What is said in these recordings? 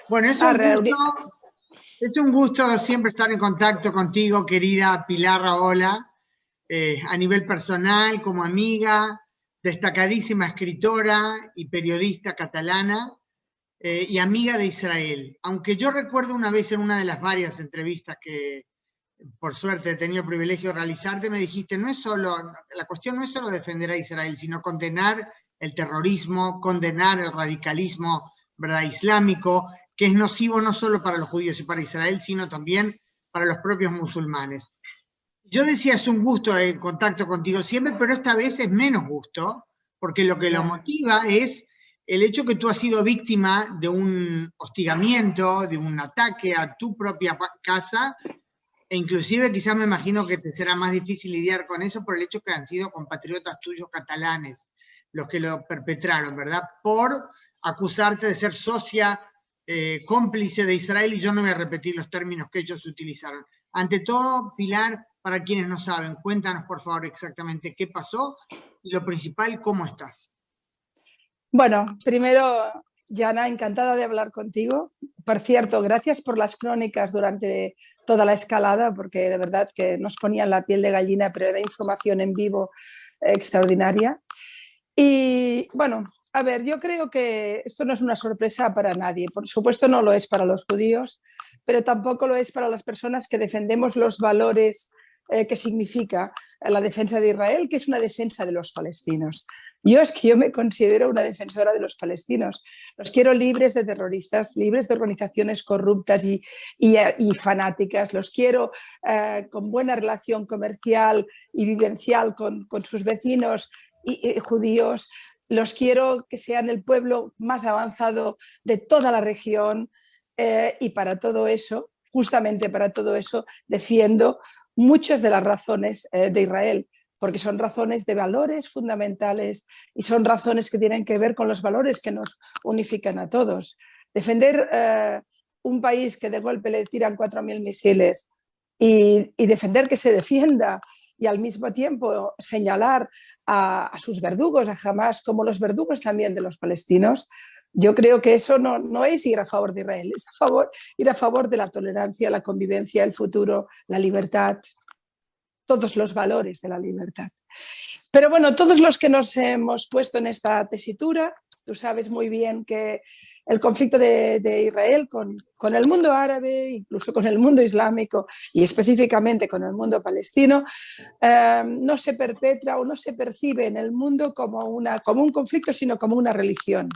Bueno, es un gusto siempre estar en contacto contigo, querida Pilar Rahola, a nivel personal, como amiga, destacadísima escritora y periodista catalana, y amiga de Israel. Aunque yo recuerdo una vez en una de las varias entrevistas que por suerte he tenido el privilegio de realizarte, me dijiste, la cuestión no es solo defender a Israel, sino condenar el terrorismo, condenar el radicalismo, ¿verdad?, islámico, que es nocivo no solo para los judíos y para Israel, sino también para los propios musulmanes. Yo decía, es un gusto en contacto contigo siempre, pero esta vez es menos gusto, porque lo que lo motiva es el hecho que tú has sido víctima de un hostigamiento, de un ataque a tu propia casa, e inclusive quizás me imagino que te será más difícil lidiar con eso por el hecho que han sido compatriotas tuyos catalanes los que lo perpetraron, ¿verdad? Por acusarte de ser socia, cómplice de Israel, y yo no voy a repetir los términos que ellos utilizaron. Ante todo, Pilar, para quienes no saben, cuéntanos por favor exactamente qué pasó y lo principal, ¿cómo estás? Bueno, primero, Jana, encantada de hablar contigo. Por cierto, gracias por las crónicas durante toda la escalada, porque de verdad que nos ponían la piel de gallina, pero era información en vivo extraordinaria. Y bueno, a ver, yo creo que esto no es una sorpresa para nadie. Por supuesto no lo es para los judíos, pero tampoco lo es para las personas que defendemos los valores que significa la defensa de Israel, que es una defensa de los palestinos. Yo me considero una defensora de los palestinos. Los quiero libres de terroristas, libres de organizaciones corruptas y fanáticas. Los quiero con buena relación comercial y vivencial con sus vecinos y judíos. Los quiero que sean el pueblo más avanzado de toda la región, y para todo eso, justamente para todo eso, defiendo muchas de las razones de Israel, porque son razones de valores fundamentales y son razones que tienen que ver con los valores que nos unifican a todos. Defender un país que de golpe le tiran 4.000 misiles y defender que se defienda, y al mismo tiempo señalar a sus verdugos, a Hamás, como los verdugos también de los palestinos, yo creo que eso no es ir a favor de Israel, es ir a favor de la tolerancia, la convivencia, el futuro, la libertad, todos los valores de la libertad. Pero bueno, todos los que nos hemos puesto en esta tesitura, tú sabes muy bien que el conflicto de Israel con el mundo árabe, incluso con el mundo islámico y específicamente con el mundo palestino, no se perpetra o no se percibe en el mundo como un conflicto, sino como una religión.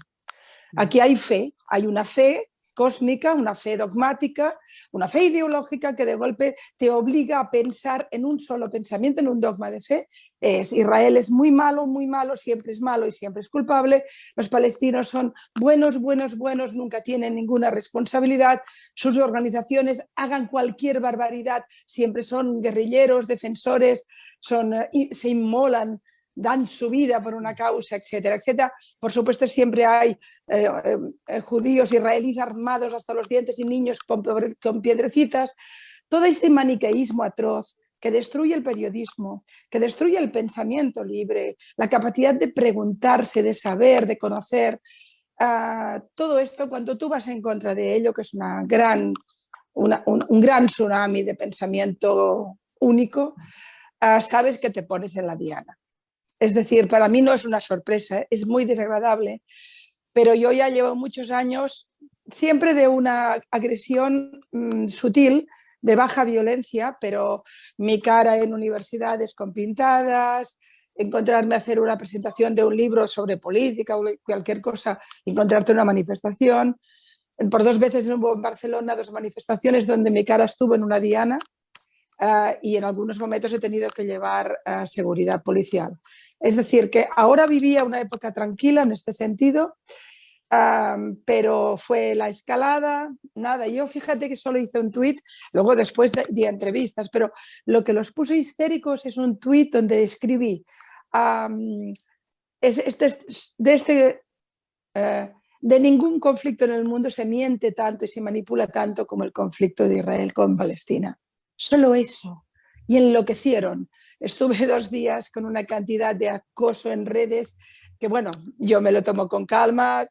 Aquí hay fe, hay una fe cósmica, una fe dogmática, una fe ideológica que de golpe te obliga a pensar en un solo pensamiento, en un dogma de fe. Israel es muy malo, siempre es malo y siempre es culpable. Los palestinos son buenos, nunca tienen ninguna responsabilidad. Sus organizaciones hagan cualquier barbaridad, siempre son guerrilleros, defensores, se inmolan, dan su vida por una causa, etcétera, etcétera. Por supuesto, siempre hay judíos israelíes armados hasta los dientes y niños con piedrecitas. Todo este maniqueísmo atroz que destruye el periodismo, que destruye el pensamiento libre, la capacidad de preguntarse, de saber, de conocer, todo esto, cuando tú vas en contra de ello, que es un gran tsunami de pensamiento único, sabes que te pones en la diana. Es decir, para mí no es una sorpresa, es muy desagradable, pero yo ya llevo muchos años siempre de una agresión sutil, de baja violencia, pero mi cara en universidades con pintadas, encontrarme a hacer una presentación de un libro sobre política o cualquier cosa, encontrarte en una manifestación. Por 2 veces en Barcelona, 2 manifestaciones donde mi cara estuvo en una diana. Y en algunos momentos he tenido que llevar seguridad policial. Es decir, que ahora vivía una época tranquila en este sentido, pero fue la escalada, nada. Yo fíjate que solo hice un tuit, luego después de entrevistas, pero lo que los puso histéricos es un tuit donde escribí de ningún conflicto en el mundo se miente tanto y se manipula tanto como el conflicto de Israel con Palestina. Solo eso. Y enloquecieron. Estuve 2 días con una cantidad de acoso en redes que, bueno, yo me lo tomo con calma,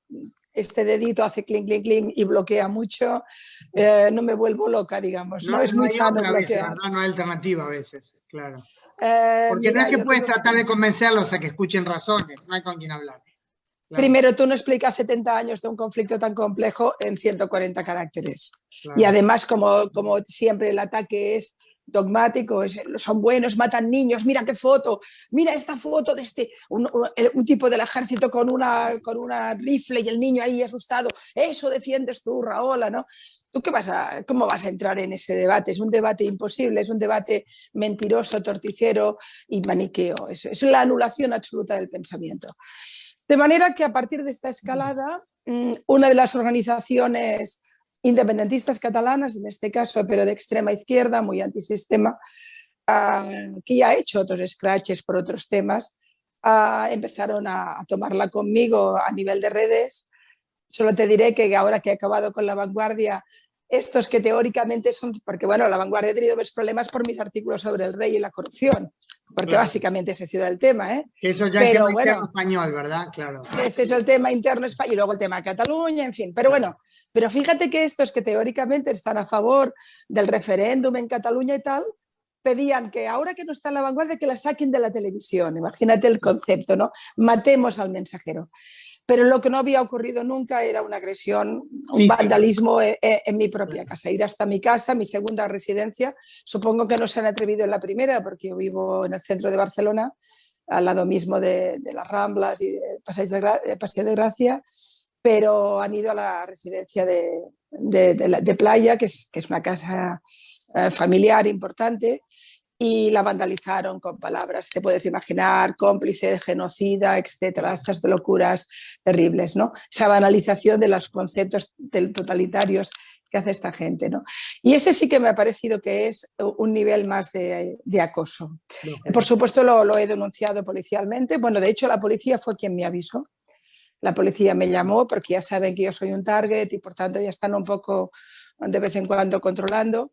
este dedito hace clink, clink, clink y bloquea mucho. No me vuelvo loca, digamos, ¿no? Es No muy hay sano otra a veces, bloquear. ¿verdad? No hay alternativa a veces, claro. Porque no es Mira, que yo puedes tengo... tratar de convencerlos a que escuchen razones, no hay con quién hablar. Claro, Primero, tú no explicas 70 años de un conflicto tan complejo en 140 caracteres. Y claro. además, como siempre, el ataque es dogmático, son buenos, matan niños, mira qué foto, mira esta foto de un tipo del ejército con una rifle y el niño ahí asustado, eso defiendes tú, Raola, ¿no? ¿Tú cómo vas a entrar en ese debate? Es un debate imposible, es un debate mentiroso, torticero y maniqueo, es la anulación absoluta del pensamiento. De manera que a partir de esta escalada, una de las organizaciones independentistas catalanas, en este caso, pero de extrema izquierda, muy antisistema, que ya ha hecho otros scratches por otros temas, empezaron a tomarla conmigo a nivel de redes. Solo te diré que ahora que he acabado con La Vanguardia, estos que teóricamente son, porque bueno, La Vanguardia ha tenido mis problemas por mis artículos sobre el rey y la corrupción, porque Claro. básicamente ese ha sido el tema, ¿eh? Que eso ya es tema Pero interno bueno, español, ¿verdad? Claro. ese es el tema interno español y luego el tema de Cataluña, en fin. Pero bueno, pero fíjate que estos que teóricamente están a favor del referéndum en Cataluña y tal, pedían que ahora que no está en La Vanguardia, que la saquen de la televisión. Imagínate el concepto, ¿no? Matemos al mensajero. Pero lo que no había ocurrido nunca era una agresión, un Física. vandalismo en mi propia casa. Ir hasta mi casa, mi segunda residencia. Supongo que no se han atrevido en la primera, porque yo vivo en el centro de Barcelona, al lado mismo de las Ramblas y de Paseo de Gracia, pero han ido a la residencia de Playa, que es una casa familiar importante, y la vandalizaron con palabras, te puedes imaginar, cómplice, genocida, etcétera, estas locuras terribles, ¿no? Esa banalización de los conceptos totalitarios que hace esta gente, ¿no? Y ese sí que me ha parecido que es un nivel más de acoso. Por supuesto lo he denunciado policialmente, bueno, de hecho la policía fue quien me avisó. La policía me llamó porque ya saben que yo soy un target y por tanto ya están un poco de vez en cuando controlando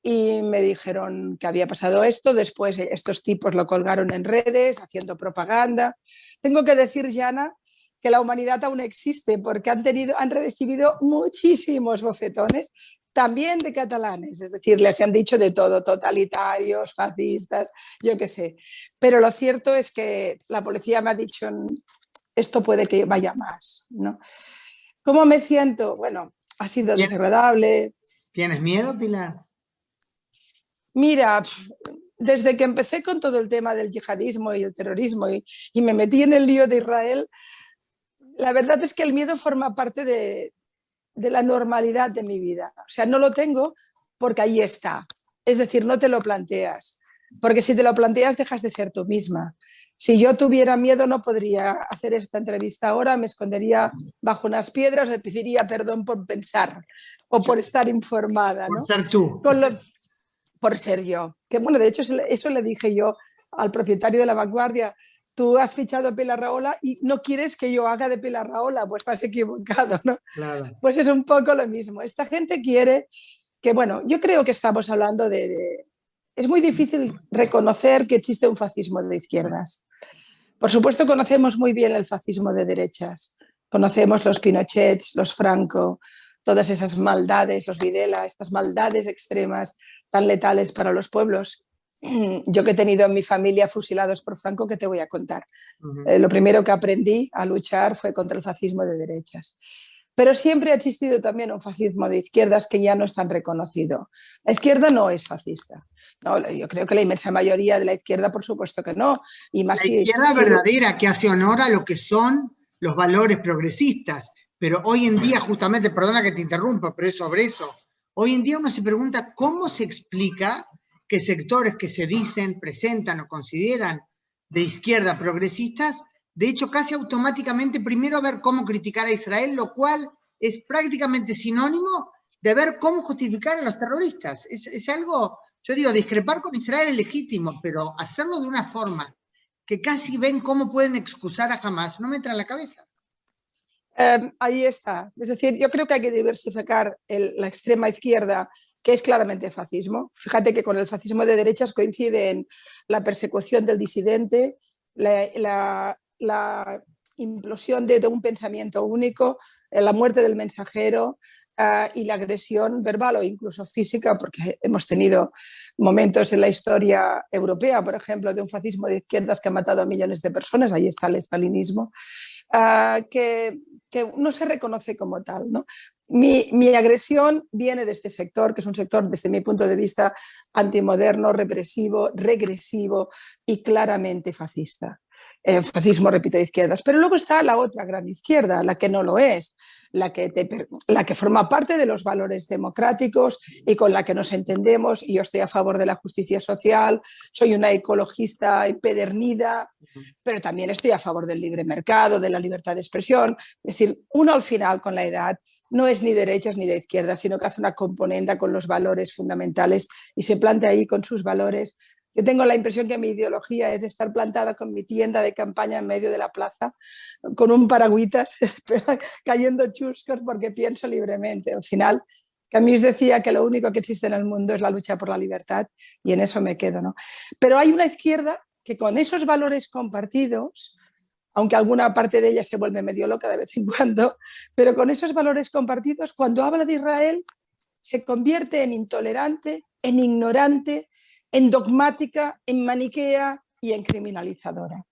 y me dijeron que había pasado esto. Después estos tipos lo colgaron en redes haciendo propaganda. Tengo que decir, Jana, que la humanidad aún existe porque han recibido muchísimos bofetones, también de catalanes, es decir, les han dicho de todo, totalitarios, fascistas, yo qué sé. Pero lo cierto es que la policía me ha dicho, esto puede que vaya más, ¿no? ¿Cómo me siento? Bueno, ha sido desagradable. ¿Tienes miedo, Pilar? Mira, desde que empecé con todo el tema del yihadismo y el terrorismo y me metí en el lío de Israel, la verdad es que el miedo forma parte de la normalidad de mi vida. O sea, no lo tengo porque ahí está. Es decir, no te lo planteas. Porque si te lo planteas, dejas de ser tú misma. Si yo tuviera miedo, no podría hacer esta entrevista ahora, me escondería bajo unas piedras, le pediría perdón por pensar o por estar informada, Por ¿no? ser tú. Por ser yo. Que bueno, de hecho, eso le dije yo al propietario de La Vanguardia. Tú has fichado a Pilar Rahola y no quieres que yo haga de Pilar Rahola, pues vas equivocado, ¿no? Claro. Pues es un poco lo mismo. Esta gente quiere que, bueno, yo creo que estamos hablando Es muy difícil reconocer que existe un fascismo de izquierdas. Por supuesto, conocemos muy bien el fascismo de derechas. Conocemos los Pinochets, los Franco, todas esas maldades, los Videla, estas maldades extremas tan letales para los pueblos. Yo que he tenido en mi familia fusilados por Franco, ¿qué te voy a contar? Lo primero que aprendí a luchar fue contra el fascismo de derechas. Pero siempre ha existido también un fascismo de izquierdas que ya no es tan reconocido. La izquierda no es fascista. No, yo creo que la inmensa mayoría de la izquierda, por supuesto que no. Y más La izquierda si verdadera que hace honor a lo que son los valores progresistas. Pero hoy en día, justamente, perdona que te interrumpa, pero es sobre eso. Hoy en día uno se pregunta cómo se explica que sectores que se dicen, presentan o consideran de izquierda progresistas, de hecho casi automáticamente primero ver cómo criticar a Israel, lo cual es prácticamente sinónimo de ver cómo justificar a los terroristas. Es algo, yo digo, discrepar con Israel es legítimo, pero hacerlo de una forma que casi ven cómo pueden excusar a Hamas, no me entra en la cabeza. Ahí está. Es decir, yo creo que hay que diversificar la extrema izquierda, que es claramente fascismo. Fíjate que con el fascismo de derechas coinciden la persecución del disidente, la implosión de un pensamiento único, la muerte del mensajero y la agresión verbal o incluso física, porque hemos tenido momentos en la historia europea, por ejemplo, de un fascismo de izquierdas que ha matado a millones de personas, ahí está el estalinismo, que no se reconoce como tal, ¿no? Mi agresión viene de este sector, que es un sector, desde mi punto de vista, antimoderno, represivo, regresivo y claramente fascista. Fascismo, repito, de izquierdas. Pero luego está la otra gran izquierda, la que no lo es, la que forma parte de los valores democráticos y con la que nos entendemos. Y yo estoy a favor de la justicia social, soy una ecologista empedernida, pero también estoy a favor del libre mercado, de la libertad de expresión. Es decir, uno al final, con la edad, no es ni de derechas ni de izquierdas, sino que hace una componenda con los valores fundamentales y se plantea ahí con sus valores. Yo tengo la impresión que mi ideología es estar plantada con mi tienda de campaña en medio de la plaza, con un paragüitas, cayendo chuscos porque pienso libremente. Al final, Camus decía que lo único que existe en el mundo es la lucha por la libertad y en eso me quedo, ¿no? Pero hay una izquierda que con esos valores compartidos, aunque alguna parte de ella se vuelve medio loca de vez en cuando, pero con esos valores compartidos, cuando habla de Israel, se convierte en intolerante, en ignorante, en dogmática, en maniquea y en criminalizadora.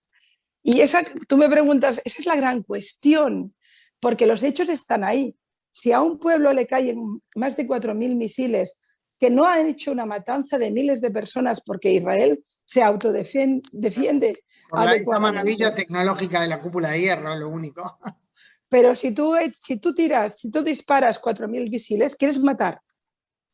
Y tú me preguntas, esa es la gran cuestión, porque los hechos están ahí. Si a un pueblo le caen más de 4.000 misiles que no han hecho una matanza de miles de personas porque Israel se autodefiende Esa maravilla tecnológica de la cúpula de hierro, lo único. Pero si tú disparas 4.000 misiles, quieres matar.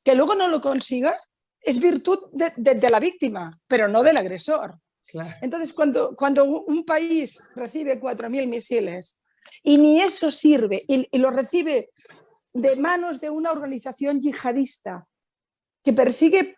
Que luego no lo consigas es virtud de la víctima, pero no del agresor. Claro. Entonces, cuando un país recibe 4.000 misiles y ni eso sirve, y lo recibe de manos de una organización yihadista que persigue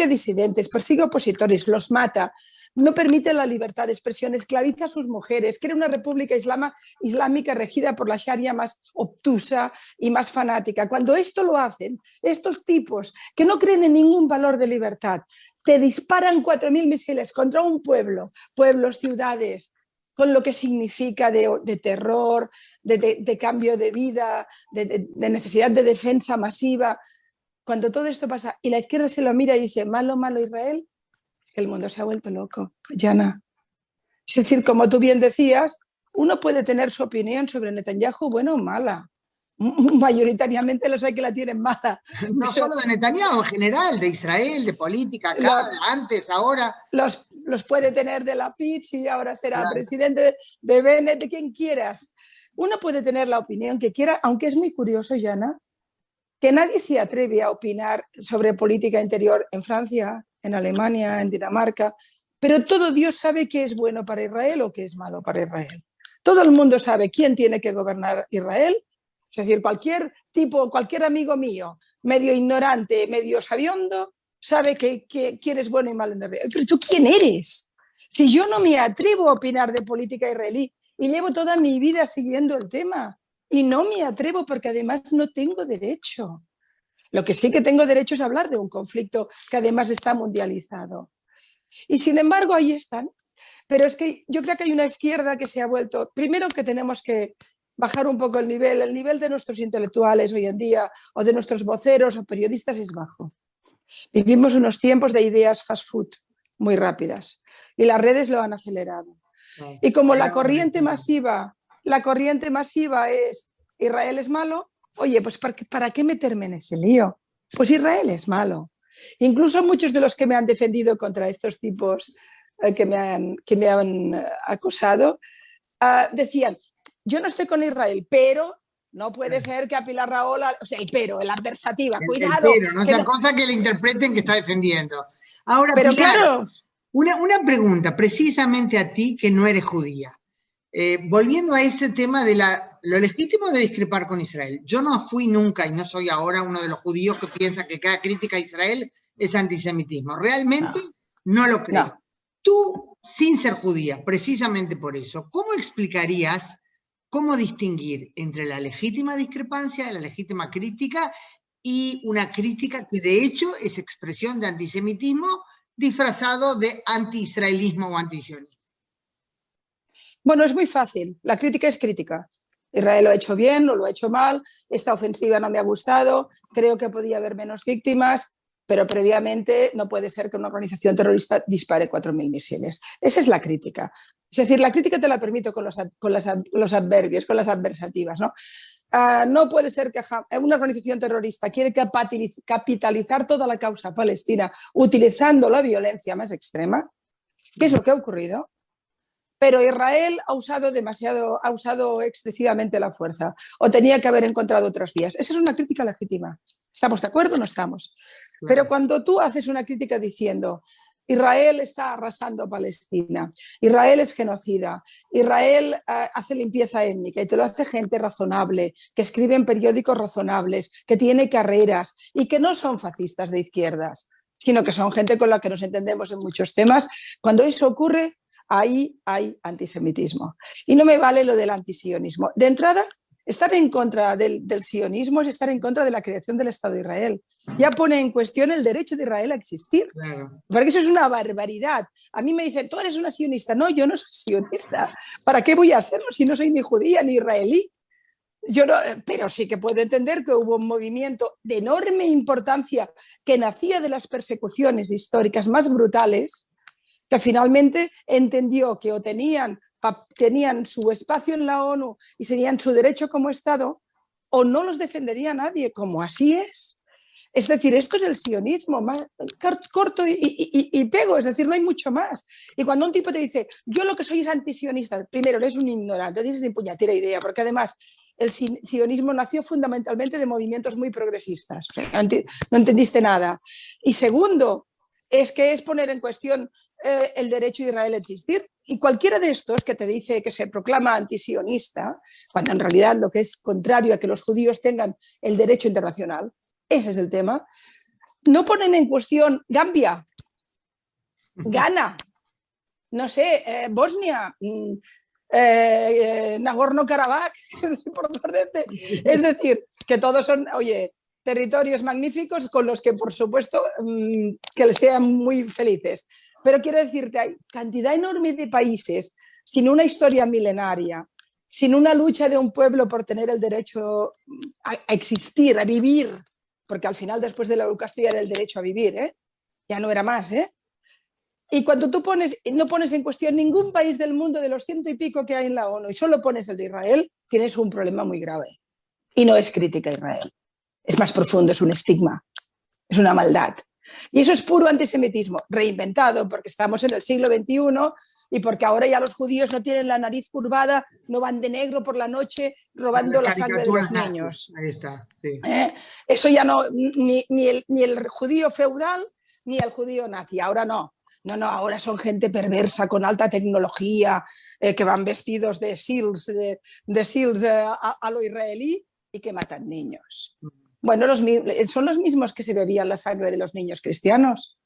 disidentes, persigue opositores, los mata, no permite la libertad de expresión, esclaviza a sus mujeres, crea una república islámica regida por la Sharia más obtusa y más fanática. Cuando esto lo hacen, estos tipos que no creen en ningún valor de libertad, te disparan 4.000 misiles contra un pueblo, pueblos, ciudades, con lo que significa de terror, de cambio de vida, de necesidad de defensa masiva. Cuando todo esto pasa y la izquierda se lo mira y dice, malo, malo Israel, el mundo se ha vuelto loco, Yana. Es decir, como tú bien decías, uno puede tener su opinión sobre Netanyahu, buena o mala. Mayoritariamente los hay que la tienen mala. No solo de Netanyahu, en general, de Israel, de política, acá, antes, ahora. Los puede tener de Lapid, y ahora será presidente de Bennett, de quien quieras. Uno puede tener la opinión que quiera, aunque es muy curioso, Yana, que nadie se atreve a opinar sobre política interior en Francia, en Alemania, en Dinamarca, pero todo Dios sabe qué es bueno para Israel o qué es malo para Israel. Todo el mundo sabe quién tiene que gobernar Israel, es decir, cualquier amigo mío, medio ignorante, medio sabiondo, sabe quién es bueno y malo en Israel. Pero ¿tú quién eres? Si yo no me atrevo a opinar de política israelí y llevo toda mi vida siguiendo el tema, y no me atrevo porque además no tengo derecho. Lo que sí que tengo derecho es hablar de un conflicto que además está mundializado. Y sin embargo, ahí están. Pero es que yo creo que hay una izquierda que se ha vuelto... Primero que tenemos que bajar un poco el nivel de nuestros intelectuales hoy en día, o de nuestros voceros o periodistas, es bajo. Vivimos unos tiempos de ideas fast food muy rápidas y las redes lo han acelerado. Y como la corriente masiva es Israel es malo, oye, pues ¿para qué meterme en ese lío? Pues Israel es malo. Incluso muchos de los que me han defendido contra estos tipos que me han acosado, decían, yo no estoy con Israel, pero no puede ser que a Pilar Rahola, o sea, la adversativa, cuidado. El pero, no sea cosa que le interpreten que está defendiendo. Ahora, pero Pilar, claro, una pregunta, precisamente a ti que no eres judía. Volviendo a ese tema de lo legítimo de discrepar con Israel. Yo no fui nunca y no soy ahora uno de los judíos que piensa que cada crítica a Israel es antisemitismo. Realmente no lo creo. No. Tú, sin ser judía, precisamente por eso, ¿cómo explicarías cómo distinguir entre la legítima discrepancia, la legítima crítica y una crítica que de hecho es expresión de antisemitismo disfrazado de anti-israelismo o antisionismo? Bueno, es muy fácil. La crítica es crítica. Israel lo ha hecho bien, no lo ha hecho mal, esta ofensiva no me ha gustado, creo que podía haber menos víctimas, pero previamente no puede ser que una organización terrorista dispare 4.000 misiles. Esa es la crítica. Es decir, la crítica te la permito con los adverbios, con las adversativas, ¿no? No puede ser que una organización terrorista quiere capitalizar toda la causa palestina utilizando la violencia más extrema, que es lo que ha ocurrido, pero Israel ha usado excesivamente la fuerza o tenía que haber encontrado otras vías. Esa es una crítica legítima. ¿Estamos de acuerdo o no estamos? Claro. Pero cuando tú haces una crítica diciendo Israel está arrasando a Palestina, Israel es genocida, Israel hace limpieza étnica y te lo hace gente razonable, que escribe en periódicos razonables, que tiene carreras y que no son fascistas de izquierdas, sino que son gente con la que nos entendemos en muchos temas, cuando eso ocurre, ahí hay antisemitismo. Y no me vale lo del antisionismo. De entrada, estar en contra del sionismo es estar en contra de la creación del Estado de Israel. Ya pone en cuestión el derecho de Israel a existir. Claro. Porque eso es una barbaridad. A mí me dicen, tú eres una sionista. No, yo no soy sionista. ¿Para qué voy a serlo si no soy ni judía ni israelí? Yo no, pero sí que puedo entender que hubo un movimiento de enorme importancia que nacía de las persecuciones históricas más brutales, que finalmente entendió que o tenían su espacio en la ONU y serían su derecho como Estado, o no los defendería nadie, como así es. Es decir, esto es el sionismo, más corto y pego, es decir, no hay mucho más. Y cuando un tipo te dice, yo lo que soy es antisionista, primero, eres un ignorante, no tienes ni puñetera idea, porque además el sionismo nació fundamentalmente de movimientos muy progresistas, o sea, no entendiste nada. Y segundo, es que es poner en cuestión el derecho de Israel a existir. Y cualquiera de estos que te dice que se proclama antisionista, cuando en realidad lo que es contrario a que los judíos tengan el derecho internacional, ese es el tema, no ponen en cuestión Gambia, Ghana, no sé, Bosnia, Nagorno-Karabaj, es decir, que todos son, oye, territorios magníficos con los que, por supuesto, que les sean muy felices. Pero quiero decirte, hay cantidad enorme de países sin una historia milenaria, sin una lucha de un pueblo por tener el derecho a existir, a vivir, porque al final, después del Holocausto, ya era el derecho a vivir, ¿eh? Ya no era más, ¿eh? Y cuando tú no pones en cuestión ningún país del mundo de los 100 y pico que hay en la ONU y solo pones el de Israel, tienes un problema muy grave. Y no es crítica a Israel. Es más profundo, es un estigma, es una maldad. Y eso es puro antisemitismo, reinventado, porque estamos en el siglo XXI y porque ahora ya los judíos no tienen la nariz curvada, no van de negro por la noche robando la sangre de los niños. Ahí está, sí. Eso ya no, ni el judío feudal ni el judío nazi, ahora no. No, ahora son gente perversa con alta tecnología, que van vestidos de SEALs, a lo israelí y que matan niños. Bueno, son los mismos que se bebían la sangre de los niños cristianos.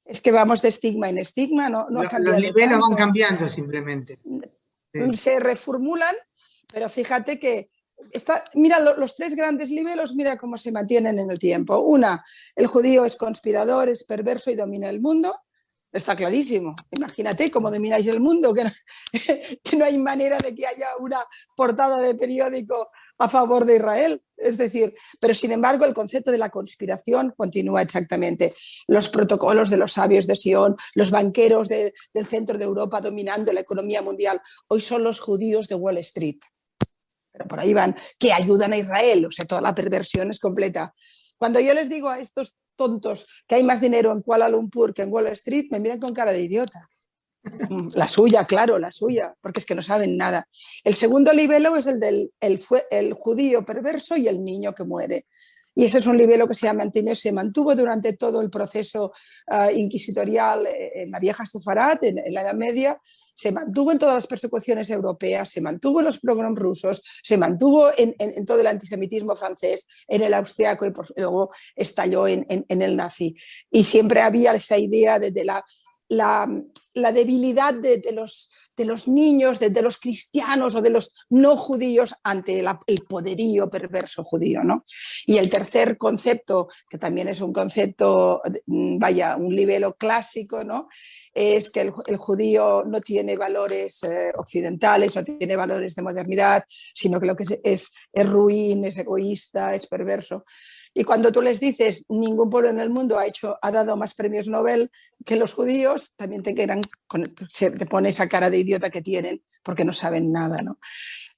Es que vamos de estigma en estigma, no ha cambiado. Los niveles van cambiando simplemente. Sí. Se reformulan, pero fíjate que mira los tres grandes niveles, mira cómo se mantienen en el tiempo. Una, el judío es conspirador, es perverso y domina el mundo. Está clarísimo. Imagínate cómo domináis el mundo, que no hay manera de que haya una portada de periódico a favor de Israel. Es decir, pero sin embargo el concepto de la conspiración continúa exactamente. Los protocolos de los sabios de Sion, los banqueros del centro de Europa dominando la economía mundial, hoy son los judíos de Wall Street. Pero por ahí van, que ayudan a Israel, o sea, toda la perversión es completa. Cuando yo les digo a estos tontos que hay más dinero en Kuala Lumpur que en Wall Street, me miran con cara de idiota. La suya, claro, la suya, porque es que no saben nada. El segundo libelo es el del el judío perverso y el niño que muere. Y ese es un libelo que se mantuvo durante todo el proceso inquisitorial en la vieja Sefarad, en la Edad Media, se mantuvo en todas las persecuciones europeas, se mantuvo en los pogroms rusos, se mantuvo en todo el antisemitismo francés, en el austriaco y luego estalló en el nazi. Y siempre había esa idea de la la debilidad de los niños, de los cristianos o de los no judíos ante el poderío perverso judío, ¿no? Y el tercer concepto, que también es un concepto, vaya, un libelo clásico, ¿no? Es que el judío no tiene valores occidentales, no tiene valores de modernidad, sino que lo que es ruin, es egoísta, es perverso. Y cuando tú les dices ningún pueblo en el mundo ha dado más premios Nobel que los judíos, también te pone esa cara de idiota que tienen porque no saben nada, ¿no?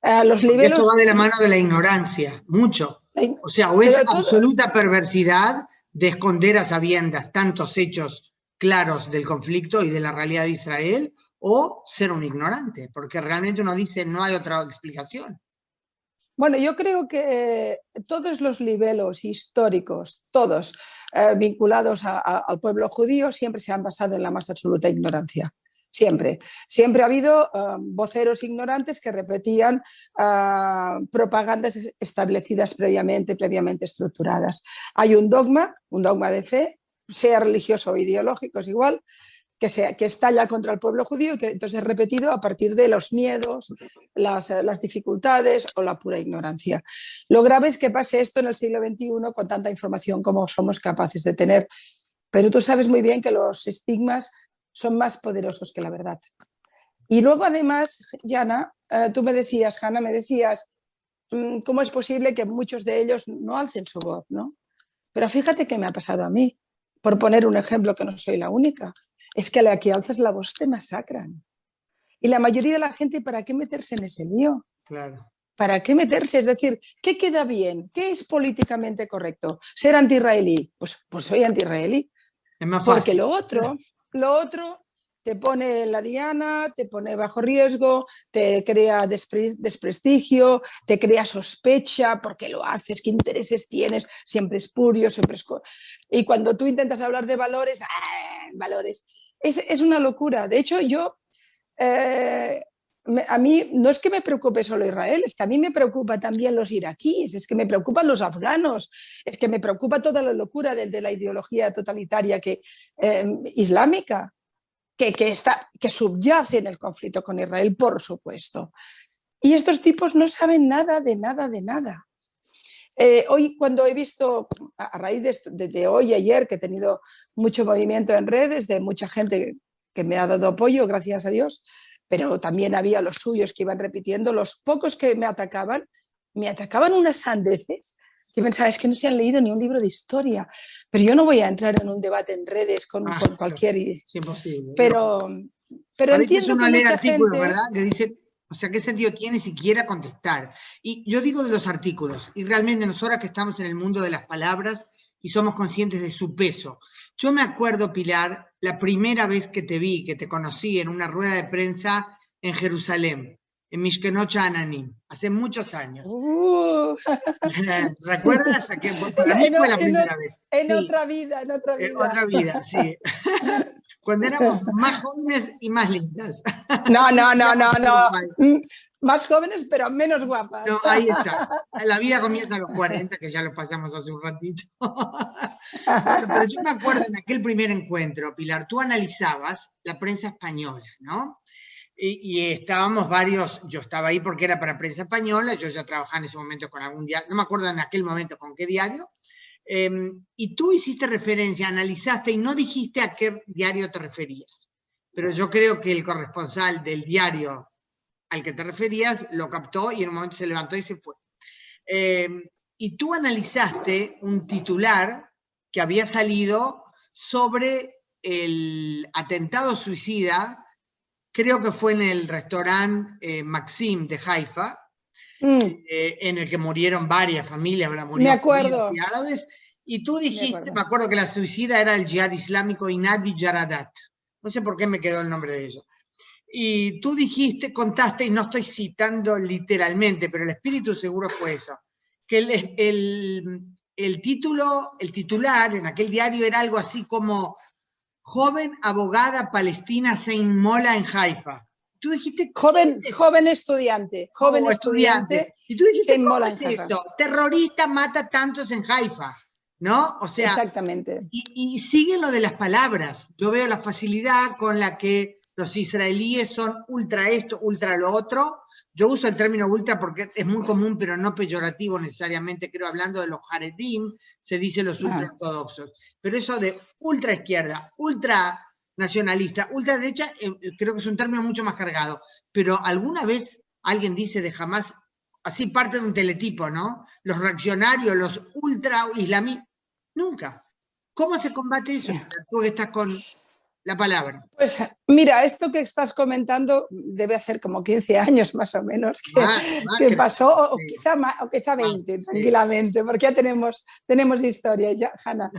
Los Porque esto libelos... va de la mano de la ignorancia, mucho. O sea, o es absoluta perversidad de esconder a sabiendas tantos hechos claros del conflicto y de la realidad de Israel, o ser un ignorante, porque realmente uno dice no hay otra explicación. Bueno, yo creo que todos los libelos históricos, todos vinculados al pueblo judío, siempre se han basado en la más absoluta ignorancia. Siempre. Siempre ha habido voceros ignorantes que repetían propagandas establecidas previamente estructuradas. Hay un dogma de fe, sea religioso o ideológico, es igual, que estalla contra el pueblo judío y que entonces es repetido a partir de los miedos, las dificultades o la pura ignorancia. Lo grave es que pase esto en el siglo XXI con tanta información como somos capaces de tener. Pero tú sabes muy bien que los estigmas son más poderosos que la verdad. Y luego además, Jana, tú me decías, Hanna, me decías, ¿cómo es posible que muchos de ellos no alcen su voz, ¿no? Pero fíjate qué me ha pasado a mí, por poner un ejemplo que no soy la única. Es que a la que alzas la voz te masacran. Y la mayoría de la gente, ¿para qué meterse en ese lío? Claro. ¿Para qué meterse? Es decir, ¿qué queda bien? ¿Qué es políticamente correcto? ¿Ser anti-israelí? Pues soy anti-israelí. Es más fácil. Porque lo otro te pone en la diana, te pone bajo riesgo, te crea desprestigio, te crea sospecha, porque lo haces, qué intereses tienes, siempre espurio, siempre es... Y cuando tú intentas hablar de valores, valores, es una locura. De hecho, yo, a mí no es que me preocupe solo Israel, es que a mí me preocupa también los iraquíes, es que me preocupan los afganos, es que me preocupa toda la locura de la ideología totalitaria islámica que subyace en el conflicto con Israel, por supuesto. Y estos tipos no saben nada de nada de nada. Hoy cuando he visto, a raíz de hoy y ayer, que he tenido mucho movimiento en redes de mucha gente que me ha dado apoyo, gracias a Dios, pero también había los suyos que iban repitiendo, los pocos que me atacaban unas sandeces que pensaba, es que no se han leído ni un libro de historia, pero yo no voy a entrar en un debate en redes con cualquier... Es imposible. Pero entiendo uno que lee mucha artículos, gente... ¿verdad? Que dice, o sea, ¿qué sentido tiene siquiera contestar? Y yo digo de los artículos, y realmente nosotros que estamos en el mundo de las palabras y somos conscientes de su peso. Yo me acuerdo, Pilar, la primera vez que te vi, que te conocí en una rueda de prensa en Jerusalén, en Mishkenot Sha'ananim, hace muchos años. ¿Recuerdas? Para mí fue la primera vez. En otra vida, en otra vida. Otra vida, sí. Cuando éramos más jóvenes y más lindas. No. Más jóvenes, pero menos guapas. No, ahí está. La vida comienza a los 40, que ya lo pasamos hace un ratito. Bueno, pero yo me acuerdo en aquel primer encuentro, Pilar, tú analizabas la prensa española, ¿no? Y estábamos varios, yo estaba ahí porque era para prensa española, yo ya trabajaba en ese momento con algún diario, no me acuerdo en aquel momento con qué diario, y tú hiciste referencia, analizaste y no dijiste a qué diario te referías, pero yo creo que el corresponsal del diario al que te referías lo captó y en un momento se levantó y se fue. Y tú analizaste un titular que había salido sobre el atentado suicida, creo que fue en el restaurante Maxim de Haifa, en el que murieron varias familias, me acuerdo. Y árabes, y tú dijiste, me acuerdo que la suicida era el yihad islámico Inadi Jaradat, no sé por qué me quedó el nombre de ella, y tú dijiste, contaste, y no estoy citando literalmente, pero el espíritu seguro fue eso, que el titular en aquel diario era algo así como joven abogada palestina se inmola en Haifa. Tú dijiste, joven estudiante. Y tú dijiste, ¿cómo es eso? Terrorista mata tantos en Haifa. ¿no? O sea, exactamente. Y sigue lo de las palabras. Yo veo la facilidad con la que los israelíes son ultra esto, ultra lo otro. Yo uso el término ultra porque es muy común, pero no peyorativo necesariamente. Creo, hablando de los Haredim, se dice los ultraortodoxos. Pero eso de ultra izquierda, ultra nacionalista, ultra derecha, creo que es un término mucho más cargado. Pero alguna vez alguien dice de Hamás, así parte de un teletipo, ¿no? Los reaccionarios, los ultra islamistas. Nunca. ¿Cómo se combate eso? Tú que estás con la palabra. Pues mira, esto que estás comentando debe hacer como 15 años más o menos que pasó, o quizá 20, tranquilamente, porque ya tenemos historia, ya, Hanna.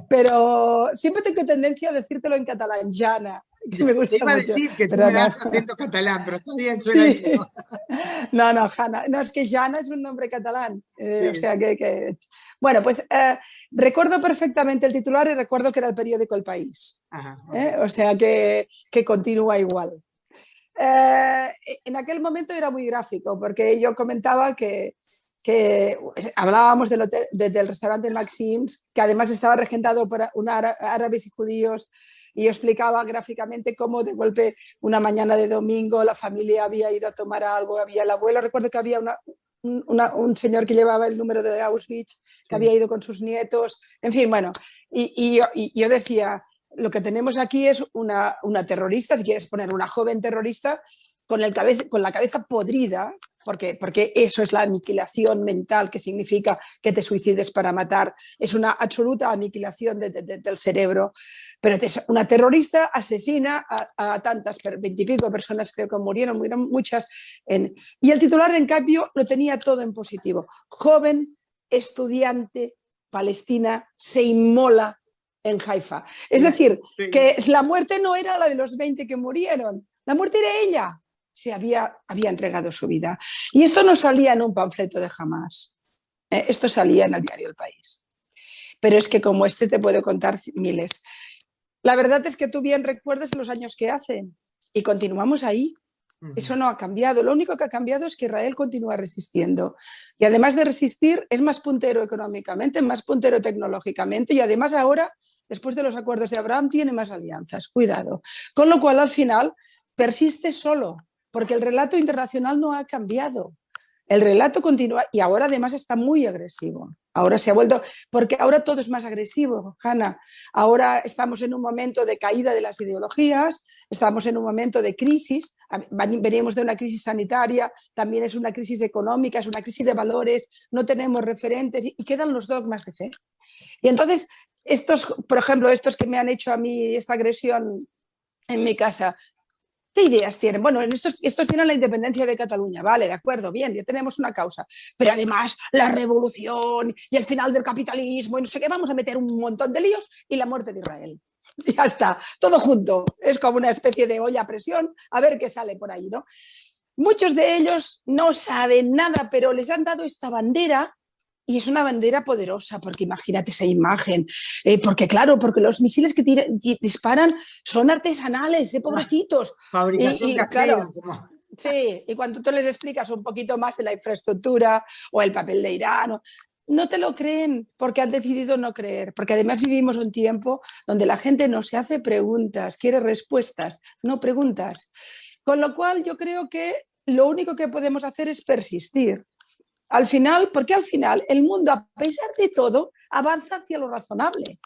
Pero siempre tengo tendencia a decírtelo en catalán, Jana, que me gusta iba mucho. a decir que tú me das acento catalán, pero todavía suena sí. No, Hanna. No, es que Jana es un nombre catalán. O sea que... Bueno, pues recuerdo perfectamente el titular y recuerdo que era el periódico El País. Ajá, okay. O sea que continúa igual. En aquel momento era muy gráfico porque yo comentaba que hablábamos del restaurante Maxim's, que además estaba regentado por árabes y judíos, y yo explicaba gráficamente cómo de golpe una mañana de domingo la familia había ido a tomar algo, había el abuelo, recuerdo que había un señor que llevaba el número de Auschwitz, que había ido con sus nietos, en fin, bueno, y yo decía, lo que tenemos aquí es una terrorista, si quieres poner una joven terrorista, con la cabeza podrida, porque eso es la aniquilación mental, que significa que te suicides para matar, es una absoluta aniquilación del cerebro, pero es una terrorista asesina a tantas, 20 y pico personas creo que murieron muchas, y el titular en cambio lo tenía todo en positivo, joven, estudiante, Palestina, se inmola en Haifa. Es decir, que la muerte no era la de los 20 que murieron, la muerte era ella. Se había entregado su vida. Y esto no salía en un panfleto de Hamás. Esto salía en el diario El País. Pero es que como este te puedo contar miles. La verdad es que tú bien recuerdas los años que hacen y continuamos ahí. Eso no ha cambiado. Lo único que ha cambiado es que Israel continúa resistiendo. Y además de resistir, es más puntero económicamente, más puntero tecnológicamente y además ahora, después de los acuerdos de Abraham, tiene más alianzas. Cuidado. Con lo cual, al final, persiste solo, porque el relato internacional no ha cambiado. El relato continúa y ahora además está muy agresivo. Ahora se ha vuelto, porque ahora todo es más agresivo, Hanna. Ahora estamos en un momento de caída de las ideologías, estamos en un momento de crisis, venimos de una crisis sanitaria, también es una crisis económica, es una crisis de valores, no tenemos referentes y quedan los dogmas de fe. Y entonces, por ejemplo, estos que me han hecho a mí esta agresión en mi casa, ¿qué ideas tienen? Bueno, estos tienen la independencia de Cataluña, vale, de acuerdo, bien, ya tenemos una causa, pero además la revolución y el final del capitalismo y no sé qué, vamos a meter un montón de líos y la muerte de Israel. Ya está, todo junto, es como una especie de olla a presión, a ver qué sale por ahí, ¿no? Muchos de ellos no saben nada, pero les han dado esta bandera. Y es una bandera poderosa, porque imagínate esa imagen, porque claro, porque los misiles que disparan son artesanales, pobrecitos. Fabricación casera. Claro, sí, y cuando tú les explicas un poquito más de la infraestructura o el papel de Irán, no te lo creen porque han decidido no creer, porque además vivimos un tiempo donde la gente no se hace preguntas, quiere respuestas, no preguntas. Con lo cual yo creo que lo único que podemos hacer es persistir. Al final, porque al final el mundo, a pesar de todo, avanza hacia lo razonable.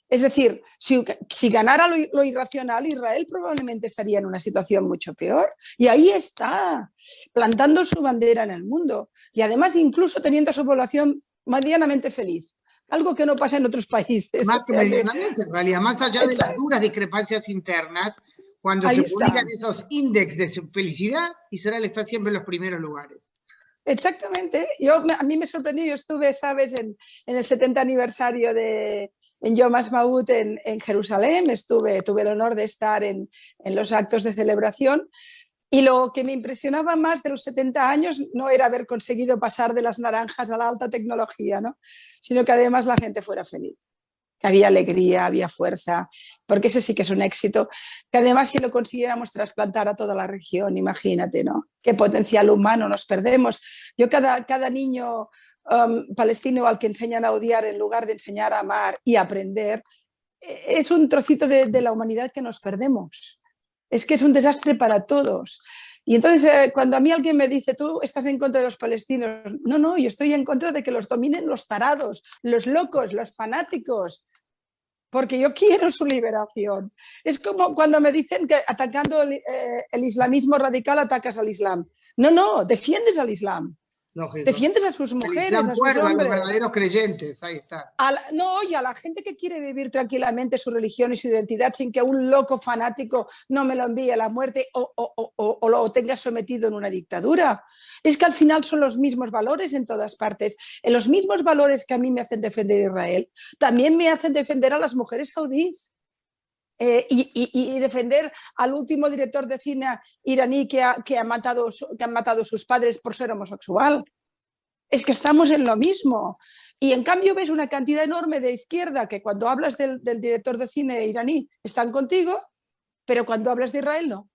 Es decir, si ganara lo irracional, Israel probablemente estaría en una situación mucho peor. Y ahí está, plantando su bandera en el mundo. Y además incluso teniendo a su población medianamente feliz. Algo que no pasa en otros países. Más que medianamente, en realidad, más allá de las duras discrepancias internas, cuando se publican esos índices de felicidad, Israel está siempre en los primeros lugares. Exactamente. A mí me sorprendió, yo estuve, sabes, en el 70 aniversario en Yom Ha'atzmaut en Jerusalén, tuve el honor de estar en los actos de celebración y lo que me impresionaba más de los 70 años no era haber conseguido pasar de las naranjas a la alta tecnología, ¿no? Sino que además la gente fuera feliz. Que había alegría, había fuerza, porque ese sí que es un éxito, que además si lo consiguiéramos trasplantar a toda la región, imagínate, ¿no? Qué potencial humano nos perdemos. Yo cada niño palestino al que enseñan a odiar en lugar de enseñar a amar y aprender, es un trocito de la humanidad que nos perdemos. Es que es un desastre para todos. Y entonces cuando a mí alguien me dice, tú estás en contra de los palestinos, no, no, yo estoy en contra de que los dominen los tarados, los locos, los fanáticos, porque yo quiero su liberación. Es como cuando me dicen que atacando el islamismo radical atacas al Islam. No, no, defiendes al Islam. Lógico. Defiendes a sus mujeres, a sus hombres. A los verdaderos creyentes, ahí está. No, y a la gente que quiere vivir tranquilamente su religión y su identidad sin que un loco fanático no me lo envíe a la muerte o lo tenga sometido en una dictadura. Es que al final son los mismos valores en todas partes. Los mismos valores que a mí me hacen defender Israel, también me hacen defender a las mujeres saudíes. Y defender al último director de cine iraní que han matado sus padres por ser homosexual. Es que estamos en lo mismo. Y en cambio ves una cantidad enorme de izquierda que cuando hablas del director de cine iraní están contigo, pero cuando hablas de Israel no.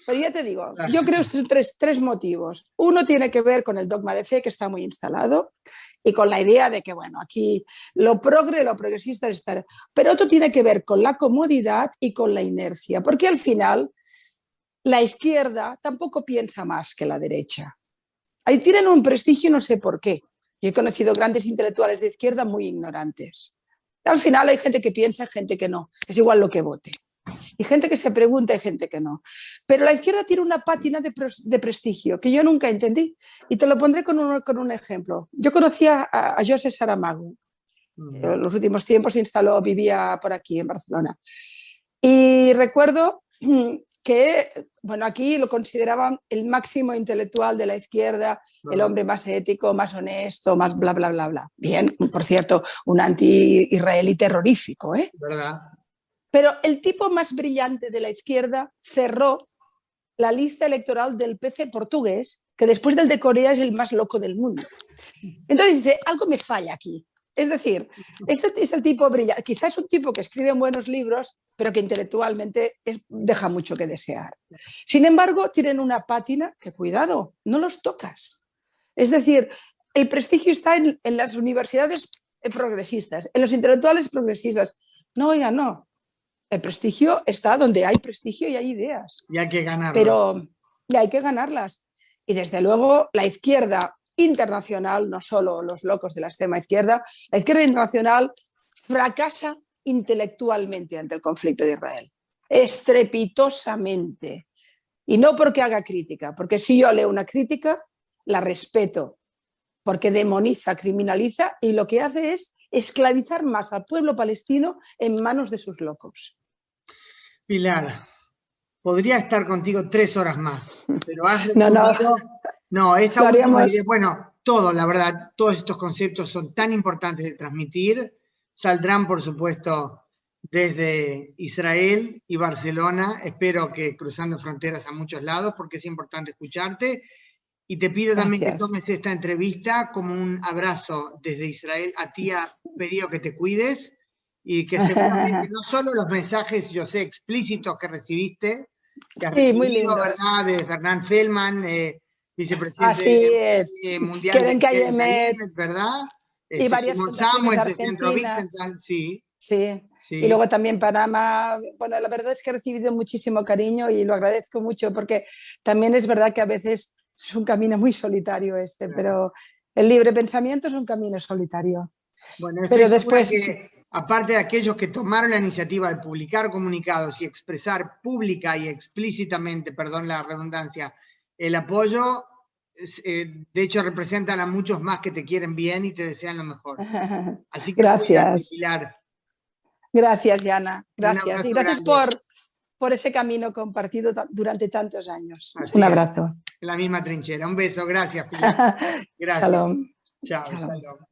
Pero ya te digo, yo creo que son tres motivos. Uno tiene que ver con el dogma de fe que está muy instalado y con la idea de que, bueno, aquí lo progresista es estar. Pero otro tiene que ver con la comodidad y con la inercia, porque al final la izquierda tampoco piensa más que la derecha. Ahí tienen un prestigio, no sé por qué. Yo he conocido grandes intelectuales de izquierda muy ignorantes. Al final hay gente que piensa y gente que no. Es igual lo que vote. Y gente que se pregunta y gente que no. Pero la izquierda tiene una pátina de prestigio que yo nunca entendí. Y te lo pondré con un ejemplo. Yo conocía a José Saramago. En los últimos tiempos vivía por aquí, en Barcelona. Y recuerdo que, bueno, aquí lo consideraban el máximo intelectual de la izquierda, el hombre más ético, más honesto, más bla, bla, bla, bla. Bien, por cierto, un anti-israelí terrorífico, ¿eh? ¿Verdad? Pero el tipo más brillante de la izquierda cerró la lista electoral del PC portugués, que después del de Corea es el más loco del mundo. Entonces dice, algo me falla aquí. Es decir, este es el tipo brillante. Quizás es un tipo que escribe buenos libros, pero que intelectualmente deja mucho que desear. Sin embargo, tienen una pátina que, cuidado, no los tocas. Es decir, el prestigio está en las universidades progresistas, en los intelectuales progresistas. No, oiga, no. El prestigio está donde hay prestigio y hay ideas. Y hay que ganarlas. Pero hay que ganarlas. Y desde luego la izquierda internacional, no solo los locos de la extrema izquierda, la izquierda internacional fracasa intelectualmente ante el conflicto de Israel. Estrepitosamente. Y no porque haga crítica, porque si yo leo una crítica, la respeto, porque demoniza, criminaliza y lo que hace es esclavizar más al pueblo palestino en manos de sus locos. Pilar, podría estar contigo 3 horas más, pero has esta última idea, bueno, todo, la verdad, todos estos conceptos son tan importantes de transmitir, saldrán, por supuesto, desde Israel y Barcelona, espero que cruzando fronteras a muchos lados, porque es importante escucharte, y te pido también que tomes esta entrevista como un abrazo desde Israel. A ti ha pedido que te cuides, y que seguramente no solo los mensajes, yo sé, explícitos que recibiste, que has recibido, muy lindos, ¿verdad? De Hernán Feldman, vicepresidente mundial de Cayemet, ¿verdad? Y varias fundaciones argentinas. Sí. Y luego también Panamá. Bueno, la verdad es que he recibido muchísimo cariño y lo agradezco mucho, porque también es verdad que a veces es un camino muy solitario pero el libre pensamiento es un camino solitario. Bueno, pero después aparte de aquellos que tomaron la iniciativa de publicar comunicados y expresar pública y explícitamente, perdón la redundancia, el apoyo, de hecho representan a muchos más que te quieren bien y te desean lo mejor. Así que gracias. Cuídate, Pilar. Gracias, Yana. Gracias. Y gracias por ese camino compartido durante tantos años. Un abrazo. En la misma trinchera. Un beso. Gracias, Pilar. Gracias. Shalom. Chao. Shalom.